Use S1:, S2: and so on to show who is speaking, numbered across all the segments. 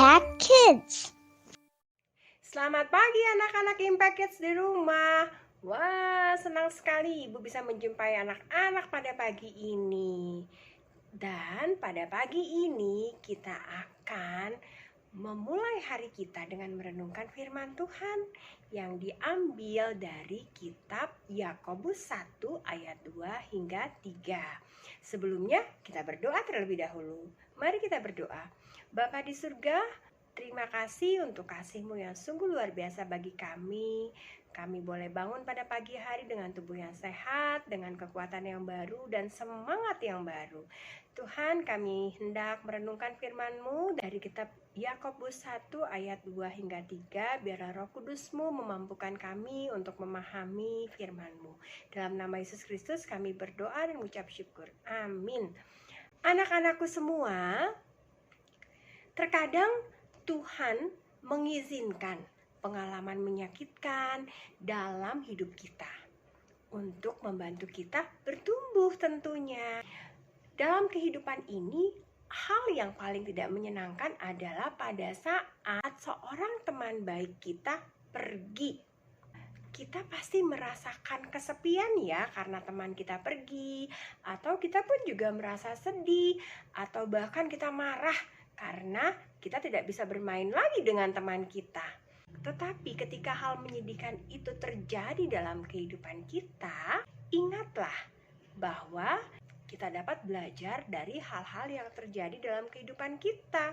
S1: Impact Kids.
S2: Selamat pagi anak-anak Impact Kids di rumah. Wah, senang sekali Ibu bisa menjumpai anak-anak pada pagi ini. Dan pada pagi ini kita akan memulai hari kita dengan merenungkan firman Tuhan yang diambil dari kitab Yakobus 1 ayat 2 hingga 3. Sebelumnya kita berdoa terlebih dahulu. Mari kita berdoa. Bapa di surga, terima kasih untuk kasih-Mu yang sungguh luar biasa bagi kami. Kami boleh bangun pada pagi hari dengan tubuh yang sehat, dengan kekuatan yang baru dan semangat yang baru. Tuhan, kami hendak merenungkan firman-Mu dari kitab Yakobus 1 ayat 2 hingga 3. Biarlah Roh Kudus-Mu memampukan kami untuk memahami firman-Mu. Dalam nama Yesus Kristus kami berdoa dan mengucap syukur. Amin. Anak-anakku semua, terkadang Tuhan mengizinkan pengalaman menyakitkan dalam hidup kita untuk membantu kita bertumbuh tentunya. Dalam kehidupan ini, hal yang paling tidak menyenangkan adalah pada saat seorang teman baik kita pergi. Kita pasti merasakan kesepian ya karena teman kita pergi, atau kita pun juga merasa sedih, atau bahkan kita marah karena kita tidak bisa bermain lagi dengan teman kita. Tetapi ketika hal menyedihkan itu terjadi dalam kehidupan kita, ingatlah bahwa kita dapat belajar dari hal-hal yang terjadi dalam kehidupan kita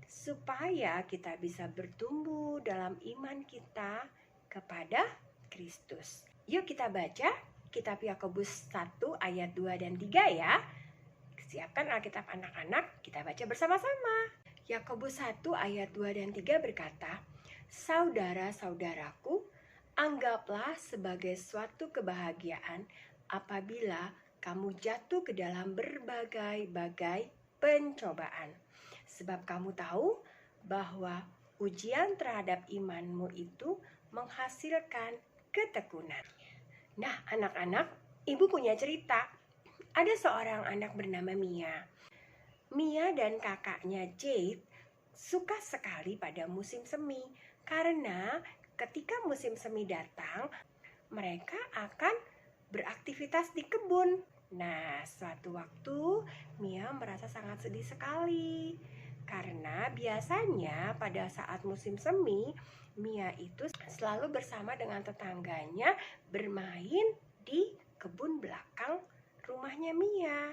S2: supaya kita bisa bertumbuh dalam iman kita kepada Kristus. Yuk kita baca kitab Yakobus 1 ayat 2 dan 3 ya. Siapkan Alkitab anak-anak, kita baca bersama-sama. Yakobus 1 ayat 2 dan 3 berkata, "Saudara-saudaraku, anggaplah sebagai suatu kebahagiaan apabila kamu jatuh ke dalam berbagai-bagai pencobaan. Sebab kamu tahu bahwa ujian terhadap imanmu itu menghasilkan ketekunan." Nah, anak-anak, Ibu punya cerita. Ada seorang anak bernama Mia. Mia dan kakaknya Jade suka sekali pada musim semi karena ketika musim semi datang, mereka akan beraktivitas di kebun. Nah, suatu waktu Mia merasa sangat sedih sekali karena biasanya pada saat musim semi, Mia itu selalu bersama dengan tetangganya bermain di kebun belakang rumahnya Mia.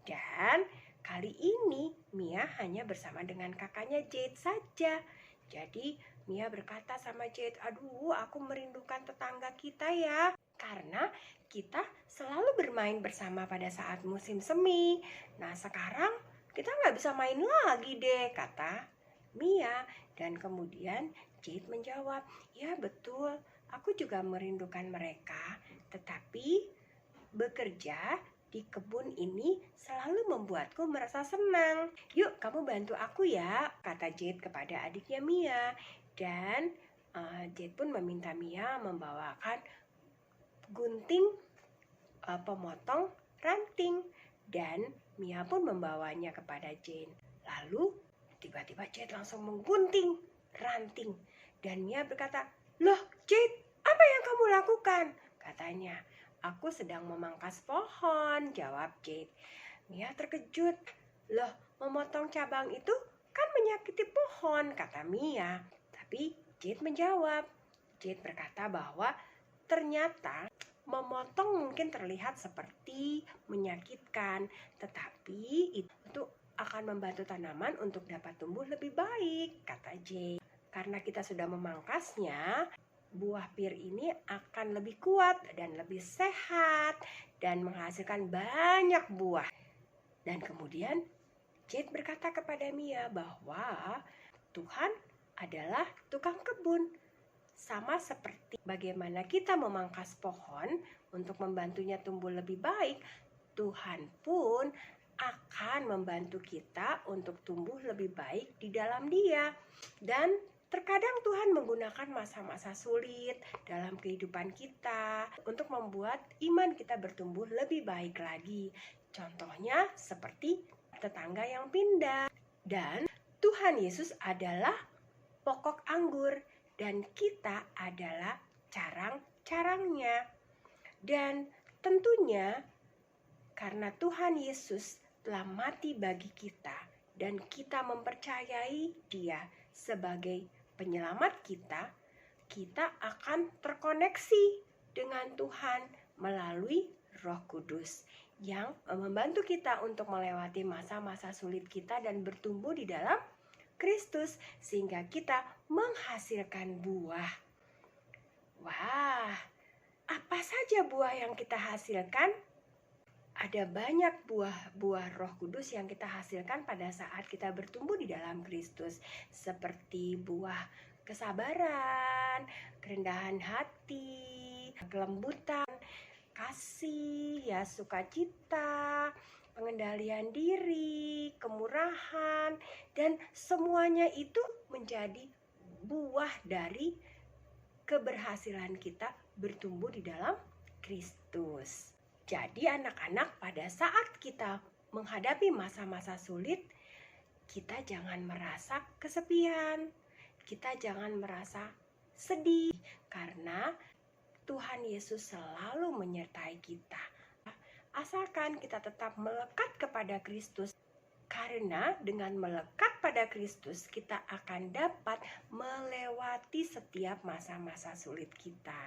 S2: Dan kali ini Mia hanya bersama dengan kakaknya Jade saja. Jadi Mia berkata sama Jade, "Aduh, aku merindukan tetangga kita ya. Karena kita selalu bermain bersama pada saat musim semi. Nah, sekarang kita nggak bisa main lagi deh," kata Mia. Dan kemudian Jade menjawab, "Ya betul, aku juga merindukan mereka. Tetapi bekerja di kebun ini selalu membuatku merasa senang. Yuk kamu bantu aku ya," kata Jade kepada adiknya Mia. Dan Jade pun meminta Mia membawakan gunting pemotong ranting. Dan Mia pun membawanya kepada Jade. Lalu tiba-tiba Jade langsung menggunting ranting. Dan Mia berkata, "Loh Jade, apa yang kamu lakukan?" katanya. "Aku sedang memangkas pohon," jawab Jade. Mia terkejut. "Loh, memotong cabang itu kan menyakiti pohon," kata Mia. Tapi Jade menjawab. Jade berkata bahwa ternyata memotong mungkin terlihat seperti menyakitkan, tetapi itu akan membantu tanaman untuk dapat tumbuh lebih baik, kata Jade. Karena kita sudah memangkasnya, buah pir ini akan lebih kuat dan lebih sehat dan menghasilkan banyak buah. Dan kemudian Jade berkata kepada Mia bahwa Tuhan adalah tukang kebun. Sama seperti bagaimana kita memangkas pohon untuk membantunya tumbuh lebih baik, Tuhan pun akan membantu kita untuk tumbuh lebih baik di dalam Dia. Dan terkadang Tuhan menggunakan masa-masa sulit dalam kehidupan kita untuk membuat iman kita bertumbuh lebih baik lagi. Contohnya seperti tetangga yang pindah. Dan Tuhan Yesus adalah pokok anggur dan kita adalah carang-carangnya. Dan tentunya karena Tuhan Yesus telah mati bagi kita dan kita mempercayai Dia sebagai penyelamat kita, kita akan terkoneksi dengan Tuhan melalui Roh Kudus yang membantu kita untuk melewati masa-masa sulit kita dan bertumbuh di dalam Kristus sehingga kita menghasilkan buah. Wah, apa saja buah yang kita hasilkan? Ada banyak buah Roh Kudus yang kita hasilkan pada saat kita bertumbuh di dalam Kristus, seperti buah kesabaran, kerendahan hati, kelembutan, kasih, ya, sukacita, pengendalian diri, kemurahan, dan semuanya itu menjadi buah dari keberhasilan kita bertumbuh di dalam Kristus. Jadi anak-anak, pada saat kita menghadapi masa-masa sulit, kita jangan merasa kesepian, kita jangan merasa sedih, karena Tuhan Yesus selalu menyertai kita. Asalkan kita tetap melekat kepada Kristus, karena dengan melekat pada Kristus, kita akan dapat melewati setiap masa-masa sulit kita.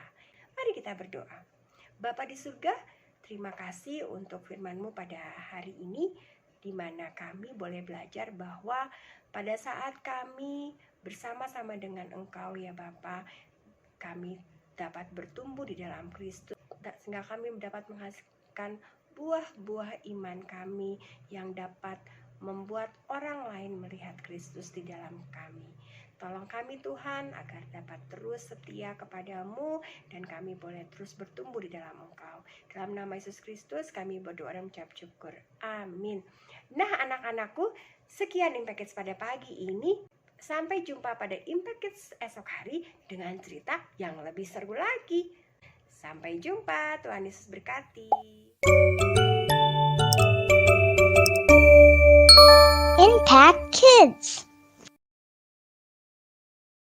S2: Mari kita berdoa. Bapa di surga, terima kasih untuk firman-Mu pada hari ini, di mana kami boleh belajar bahwa pada saat kami bersama-sama dengan Engkau ya Bapa, kami dapat bertumbuh di dalam Kristus, sehingga kami dapat menghasilkan buah-buah iman kami yang dapat membuat orang lain melihat Kristus di dalam kami. Tolong kami Tuhan agar dapat terus setia kepadamu dan kami boleh terus bertumbuh di dalam Engkau. Dalam nama Yesus Kristus kami berdoa dan mengucap syukur. Amin. Nah anak-anakku, sekian Impact Kids pada pagi ini. Sampai jumpa pada Impact Kids esok hari dengan cerita yang lebih seru lagi. Sampai jumpa, Tuhan Yesus berkati.
S1: Impact Kids.